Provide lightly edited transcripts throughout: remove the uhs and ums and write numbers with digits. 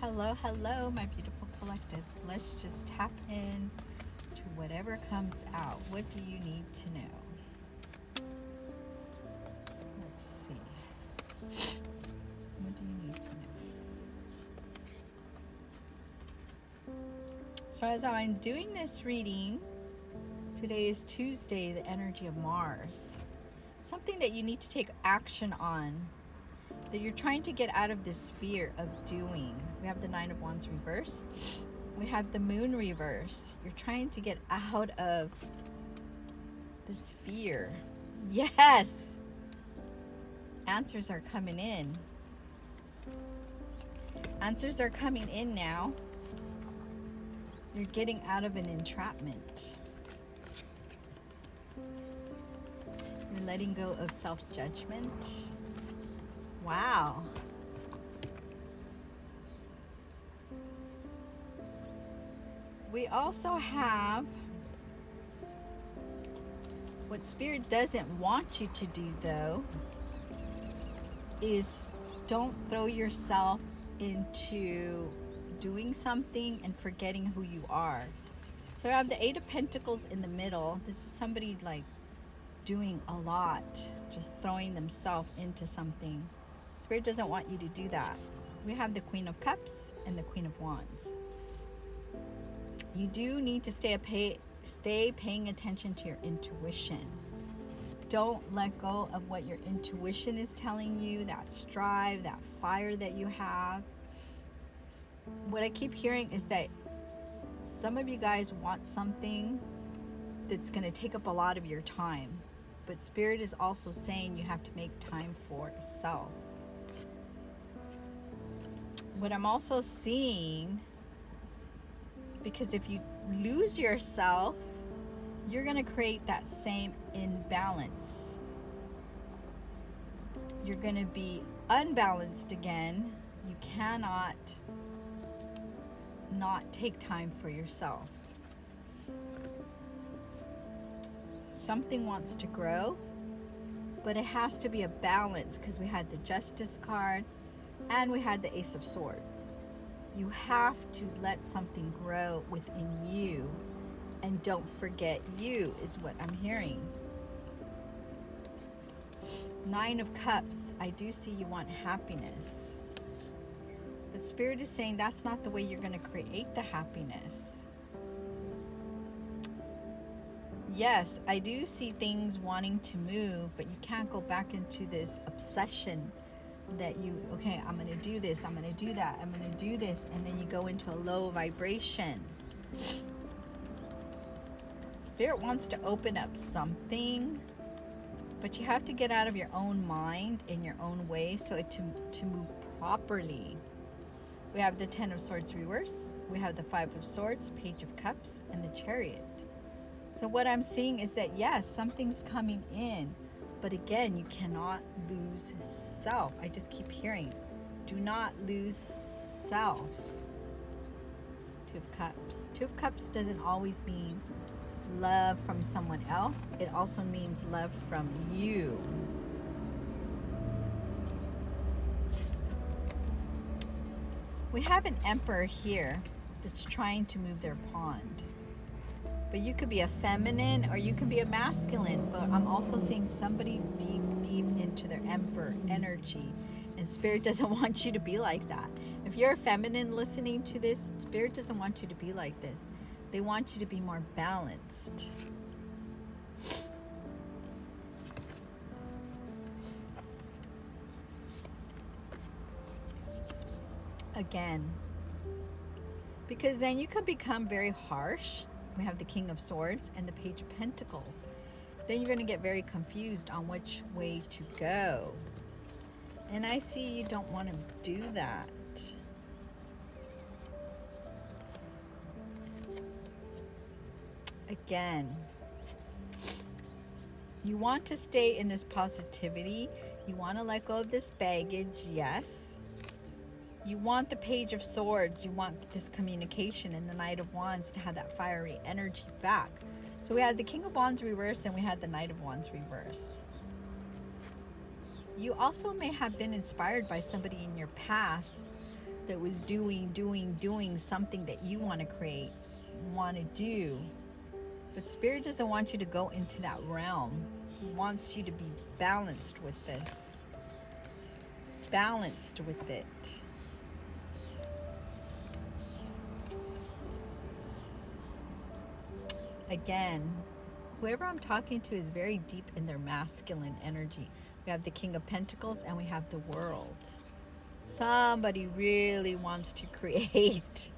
Hello, hello, my beautiful collectives. Let's just tap in to whatever comes out. What do you need to know? Let's see. What do you need to know? So as I'm doing this reading, today is Tuesday, the energy of Mars. Something that you need to take action on, that you're trying to get out of this fear of doing. We have the Nine of Wands reverse. We have the Moon reverse. You're trying to get out of this fear. Yes! Answers are coming in. Answers are coming in now. You're getting out of an entrapment. You're letting go of self-judgment. Wow. We also have what Spirit doesn't want you to do, though, is don't throw yourself into doing something and forgetting who you are. So I have the Eight of Pentacles in the middle. This is somebody like doing a lot, just throwing themselves into something. Spirit doesn't want you to do that. We have the Queen of Cups and the Queen of Wands. You do need to stay paying attention to your intuition. Don't let go of what your intuition is telling you, that strive, that fire that you have. What I keep hearing is that some of you guys want something that's going to take up a lot of your time. But Spirit is also saying you have to make time for self. What I'm also seeing, because if you lose yourself, you're going to create that same imbalance. You're going to be unbalanced again. You cannot not take time for yourself. Something wants to grow, but it has to be a balance, because we had the Justice card and we had the Ace of Swords. You have to let something grow within you, and don't forget you, is what I'm hearing. Nine of Cups, I do see you want happiness. But Spirit is saying that's not the way you're going to create the happiness. Yes, I do see things wanting to move, but you can't go back into this obsession that you, okay, I'm going to do this, I'm going to do that, I'm going to do this, and then you go into a low vibration. Spirit wants to open up something, but you have to get out of your own mind in your own way so it to move properly. We have the Ten of Swords reverse, we have the Five of Swords, Page of Cups, and the Chariot. So what I'm seeing is that, yes, something's coming in, but again, you cannot lose self. I just keep hearing, do not lose self. Two of Cups. Two of Cups doesn't always mean love from someone else. It also means love from you. We have an Emperor here that's trying to move their pond. But you could be a feminine or you can be a masculine. But I'm also seeing somebody deep, deep into their Emperor energy. And Spirit doesn't want you to be like that. If you're a feminine listening to this, Spirit doesn't want you to be like this. They want you to be more balanced. Again. Because then you can become very harsh. We have the King of Swords and the Page of Pentacles. Then you're going to get very confused on which way to go. And I see you don't want to do that. Again, you want to stay in this positivity. You want to let go of this baggage, yes. You want the Page of Swords. You want this communication and the Knight of Wands to have that fiery energy back. So we had the King of Wands reverse and we had the Knight of Wands reverse. You also may have been inspired by somebody in your past that was doing something that you want to create, want to do. But Spirit doesn't want you to go into that realm. He wants you to be balanced with this. Balanced with it. Again, whoever I'm talking to is very deep in their masculine energy. We have the King of Pentacles and we have the World. Somebody really wants to create.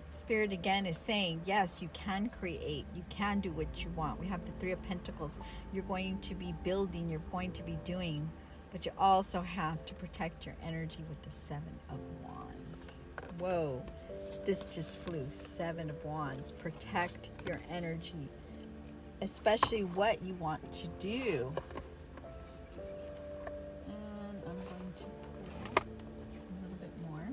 Spirit again is saying, yes, you can create. You can do what you want. We have the Three of Pentacles. You're going to be building. You're going to be doing. But you also have to protect your energy with the Seven of Wands. Whoa. This just flew. Seven of Wands. Protect your energy. Especially what you want to do. And I'm going to pull a little bit more.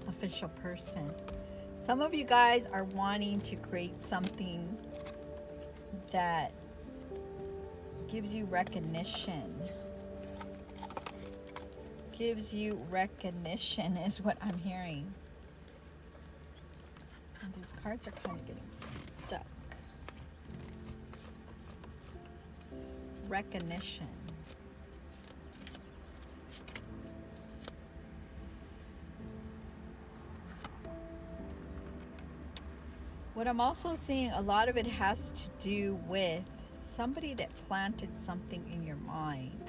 Official person. Some of you guys are wanting to create something that gives you recognition. Gives you recognition is what I'm hearing. And these cards are kind of getting stuck. Recognition. What I'm also seeing, a lot of it has to do with somebody that planted something in your mind.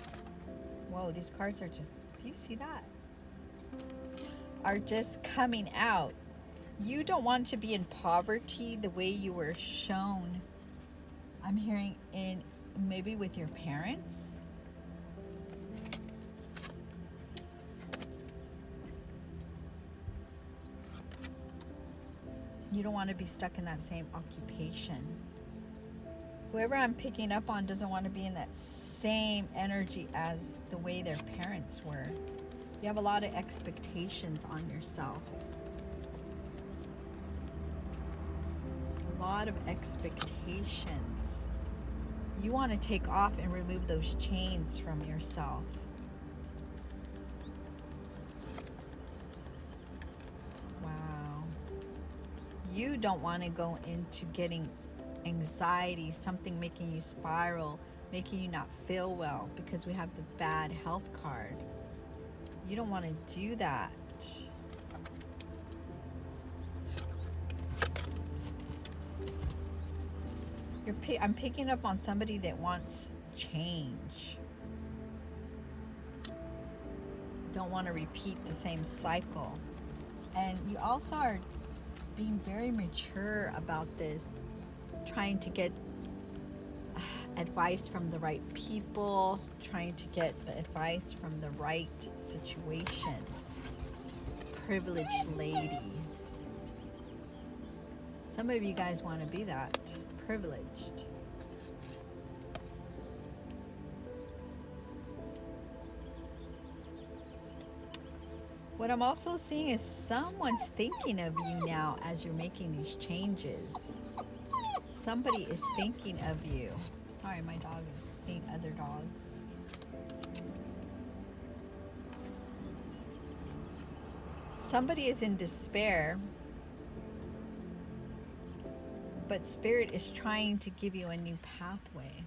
Whoa, these cards are just, do you see that? Are just coming out. You don't want to be in poverty the way you were shown. I'm hearing in maybe with your parents. You don't want to be stuck in that same occupation. Whoever I'm picking up on doesn't want to be in that same energy as the way their parents were. You have a lot of expectations on yourself. A lot of expectations. You want to take off and remove those chains from yourself. Wow. You don't want to go into getting anxiety, something making you spiral, making you not feel well, because we have the bad health card. You don't want to do that. I'm picking up on somebody that wants change. Don't want to repeat the same cycle. And you also are being very mature about this, trying to get advice from the right people, trying to get the advice from the right situations. Privileged lady. Some of you guys want to be that. Privileged. What I'm also seeing is someone's thinking of you now as you're making these changes. Somebody is thinking of you. Sorry, my dog is seeing other dogs. Somebody is in despair, but Spirit is trying to give you a new pathway.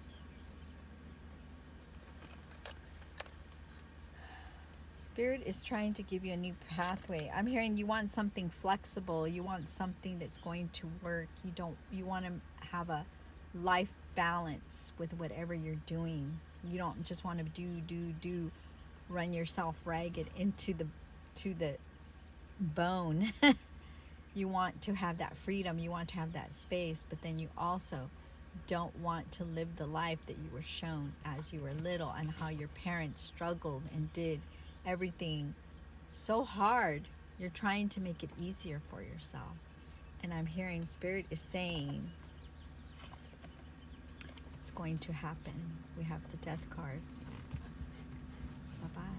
Spirit is trying to give you a new pathway. I'm hearing you want something flexible. You want something that's going to work. You want to have a life balance with whatever you're doing. You don't just want to run yourself ragged to the bone. You want to have that freedom. You want to have that space, but then you also don't want to live the life that you were shown as you were little, and how your parents struggled and did everything so hard. You're trying to make it easier for yourself. And I'm hearing Spirit is saying it's going to happen. We have the Death card. Bye-bye.